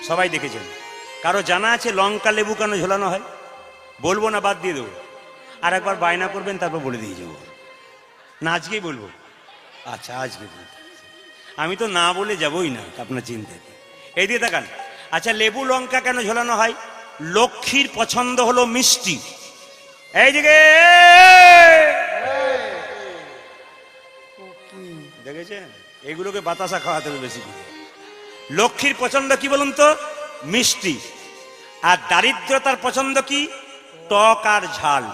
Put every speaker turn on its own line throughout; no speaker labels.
সবাই দেখেছেন। কারো জানা আছে লঙ্কা লেবু কেন ঝোলানো হয়? বলবো না, বাদ দিয়ে দেবো। আর একবার বায়না করবেন, তারপর বলে দিয়ে যাবো। না আজকেই বলবো? আচ্ছা আজকে বলতে, আমি তো না বলে যাবই না, আপনার চিন্তা। এই দিয়ে দেখান। আচ্ছা, লেবু লঙ্কা কেন ঝোলানো হয়? লক্ষ্মীর পছন্দ হলো মিষ্টি। এই দিকে দেখেছেন, এগুলোকে বাতাসা খাওয়াতে হবে বেশি করে। লক্ষ্মীর পছন্দ কি বলুন তো? মিষ্টি। আর দারিদ্রতার পছন্দ কি? টক আর ঝাল।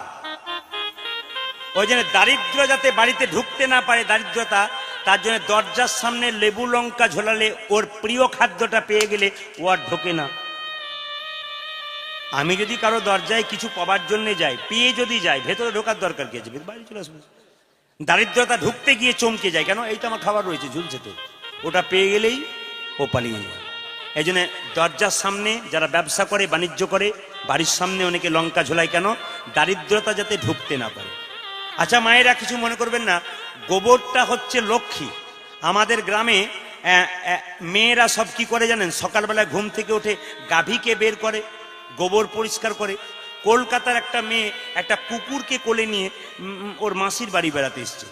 ওই জন্য দারিদ্র যাতে বাড়িতে ঢুকতে না পারে, দারিদ্রতা, তার জন্য দরজার সামনে লেবু লঙ্কা ঝোলালে ওর প্রিয় খাদ্যটা পেয়ে গেলে ও আর ঢোকে না। আমি যদি কারো দরজায় কিছু পাবার জন্য যাই, পেয়ে যদি যাই, ভেতরে ঢোকার দরকার কি আছে? বাইরে চলে আসবো। দারিদ্রতা ঢুকতে গিয়ে চমকে যায়, কেন? এই তো আমার খাবার রয়েছে, ঝুলছে তো, ওটা পেয়ে গেলেই ও পালিয়ে যায়। এই জন্য দরজার সামনে যারা ব্যবসা করে, বাণিজ্য করে, বাড়ির সামনে অনেকে লঙ্কা ঝোলায়, কেন? দারিদ্রতা যাতে ঢুকতে না পারে। আচ্ছা মায়েরা কিছু মনে করবেন না, গোবরটা হচ্ছে লক্ষ্মী। আমাদের গ্রামে মেয়েরা সব কি করে জানেন? সকালবেলায় ঘুম থেকে উঠে গাভীকে বের করে, গোবর পরিষ্কার করে। কলকাতার একটা মেয়ে একটা কুকুরকে কোলে নিয়ে ওর মাসির বাড়ি বেড়াতে এসছে।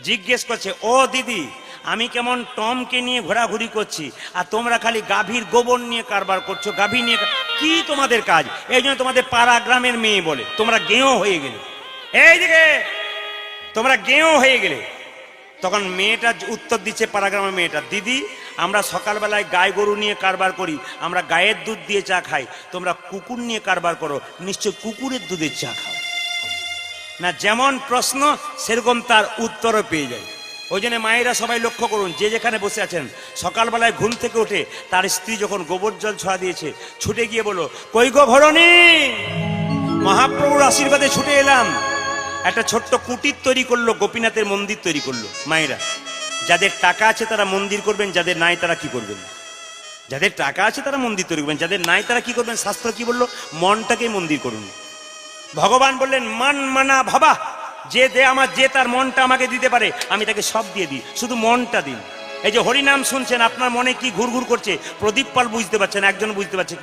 জিজ্ঞেস করছে, ও দিদি, আমি কেমন টমকে নিয়ে ঘোরাঘুরি করছি, আর তোমরা খালি গাভীর গোবর নিয়ে কারবার করছো, গাভী নিয়ে কি তোমাদের কাজ? এই জন্য তোমাদের পাড়া গ্রামের মেয়ে বলে তোমরা গেঁয়ো হয়ে গেলে। এই দিকে তোমরা গেঁয়ো হয়ে গেলে। তখন মেয়েটা উত্তর দিচ্ছে, পাড়া গ্রামের মেয়েটা, দিদি, আমরা সকালবেলায় গাই গরু নিয়ে কারবার করি, আমরা গায়ের দুধ দিয়ে চা খাই, তোমরা কুকুর নিয়ে কারবার করো, নিশ্চয় কুকুরের দুধের চা খাও না। যেমন প্রশ্ন সেরকম তার উত্তরও পেয়ে যায়। ওই জন্য মায়েরা সবাই লক্ষ্য করুন, যে যেখানে বসে আছেন, সকালবেলায় ঘুম থেকে উঠে তার স্ত্রী যখন গোবর জল ছড়া দিয়েছে, ছুটে গিয়ে বলো, কই গো ভরণী, মহাপ্রভুর আশীর্বাদে ছুটে এলাম। একটা ছোট্ট কুটির তৈরি করলো, গোপীনাথের মন্দির তৈরি করলো। মায়েরা, যাদের টাকা আছে তারা মন্দির করবেন, যাদের নাই তারা কি করবেন? যাদের টাকা আছে তারা মন্দির তৈরি করবেন, যাদের নাই তারা কি করবেন? শাস্ত্র কি বললো? মনটাকে মন্দির করুন। ভগবান বললেন, মান মানা ভাবা, যে তার মনটা আমাকে দিতে পারে, আমি তাকে সব দিয়ে দিই, শুধু মনটা দিন। এই যে হরিনাম শুনছেন, আপনার মনে কি ঘুরঘুর করছে? প্রদীপ পাল বুঝতে পারছেন, একজন বুঝতে পারছে,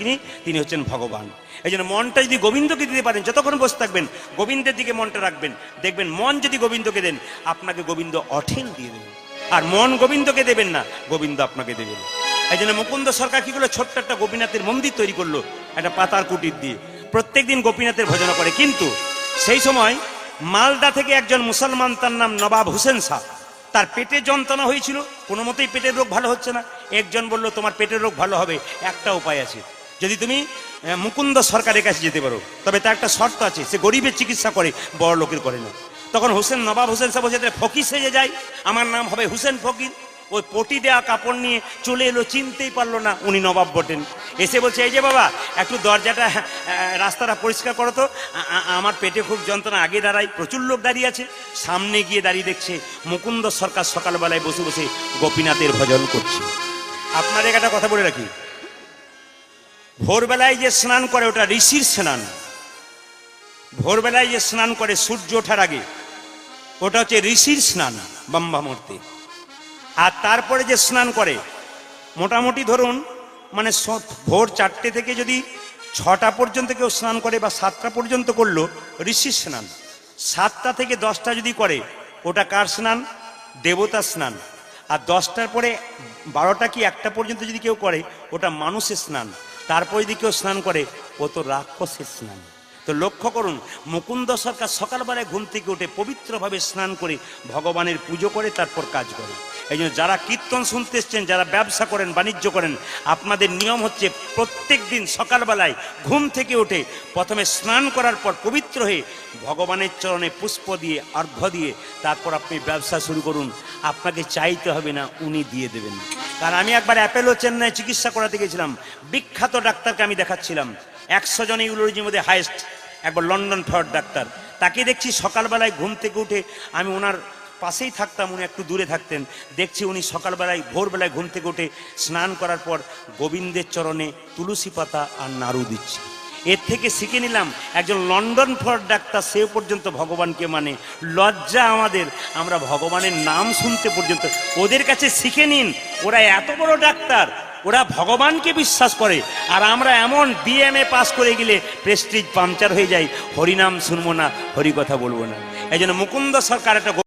তিনি হচ্ছেন ভগবান। এই জন্য মনটা যদি গোবিন্দকে দিতে পারেন, যতক্ষণ বসে থাকবেন গোবিন্দের দিকে মনটা রাখবেন, দেখবেন মন যদি গোবিন্দকে দেন, আপনাকে গোবিন্দ অঠেল দিয়ে দেবেন। আর মন গোবিন্দকে দেবেন না, গোবিন্দ আপনাকে দেবেন। এই জন্য মুকুন্দ সরকার কি করলো? ছোট্ট একটা গোপীনাথের মন্দির তৈরি করলো, একটা পাতার কুটির দিয়ে। প্রত্যেকদিন গোপীনাথের ভজনা করে। কিন্তু সেই সময় মালদা থেকে একজন মুসলমান, তার নাম নবাব হোসেন শাহ, তার পেটে যন্ত্রণা হয়েছিল, কোনো মতেই পেটের রোগ ভালো হচ্ছে না। একজন বলল, তোমার পেটের রোগ ভালো হবে একটা উপায় আছে, যদি তুমি মুকুন্দ সরকারের কাছে যেতে পারো, তবে তার একটা শর্ত আছে, সে গরিবের চিকিৎসা করে, বড় লোকের করে না। তখন নবাব হোসেন শাহ বলছে, ফকির সেজে যায়, আমার নাম হবে হুসেন ফকির। ওই পটি দেওয়া কাপড় নিয়ে চলে এলো, চিনতেই পারলো না উনি নবাব বটেন। এসে বলছে, এই যে বাবা, একটু দরজাটা, রাস্তাটা পরিষ্কার করো তো, আমার পেটে খুব যন্ত্রণা। আগে দাঁড়াই, প্রচুর লোক দাঁড়িয়ে আছে। সামনে গিয়ে দাঁড়িয়ে দেখছে মুকুন্দ সরকার সকালবেলায় বসে বসে গোপীনাথের ভজন করছে। আপনাদের একটা কথা বলে রাখি, ভোরবেলায় যে স্নান করে ওটা ঋষির স্নান। ভোরবেলায় যে স্নান করে সূর্য ওঠার আগে, ওটা হচ্ছে ঋষির স্নান, ব্রহ্মা মূর্তি। আর তারপরে যে স্নান করে, মোটামুটি ধরুন মানে ভোর 4টে থেকে যদি 6টা পর্যন্ত কেউ স্নান করে, বা 7টা পর্যন্ত করলো, ঋষির স্নান। 7টা থেকে 10টা যদি করে, ওটা কার স্নান? দেবতার স্নান। আর 10টার পরে 12টা কি 1টা পর্যন্ত যদি কেউ করে, ওটা মানুষের স্নান। তারপরে যদি কেউ স্নান করে, ও তো রাক্ষসের স্নান। তো লক্ষ্য করুন, মুকুন্দ সরকার সকালবেলায় ঘুম থেকে উঠে পবিত্রভাবে স্নান করে ভগবানের পুজো করে, তারপর কাজ করে। এই জন্য যারা কীর্তন শুনতে এসছেন, যারা ব্যবসা করেন, বাণিজ্য করেন, আপনাদের নিয়ম হচ্ছে প্রত্যেক দিন সকালবেলায় ঘুম থেকে উঠে প্রথমে স্নান করার পর পবিত্র হয়ে ভগবানের চরণে পুষ্প দিয়ে, অর্ঘ্য দিয়ে, তারপর আপনি ব্যবসা শুরু করুন। আপনাকে চাইতে হবে না, উনি দিয়ে দেবেন। কারণ আমি একবার অ্যাপেলো চেন্নাই চিকিৎসা করাতে গেছিলাম, বিখ্যাত ডাক্তারকে আমি দেখাচ্ছিলাম, 100 জন ইউরোলজির মধ্যে হাইয়েস্ট, একবার লন্ডন ফর ডাক্তার। তাকে দেখছি সকালবেলায় ঘুম থেকে উঠে, আমি ওনার পাশেই থাকতাম, উনি একটু দূরে থাকতেন, দেখছি উনি সকালবেলায় ভোরবেলায় ঘুম থেকে উঠে স্নান করার পর গোবিন্দের চরণে তুলসী পাতা আর নাড়ু দিচ্ছে। এর থেকে শিখে নিলাম, একজন লন্ডন ফর ডাক্তার, সে পর্যন্ত ভগবানকে মানে। লজ্জা আমাদের, আমরা ভগবানের নাম শুনতে পর্যন্ত। ওদের কাছে শিখে নিন, ওরা এত বড় ডাক্তার, ওরা ভগবানকে বিশ্বাস করে, আর আমরা এমন বিএমএ পাস করে গেলে প্রেস্টিজ পাংচার হয়ে যায়, হরিনাম শুনবো না, হরি কথা বলবো না। এই জন্য মুকুন্দ সরকার একটা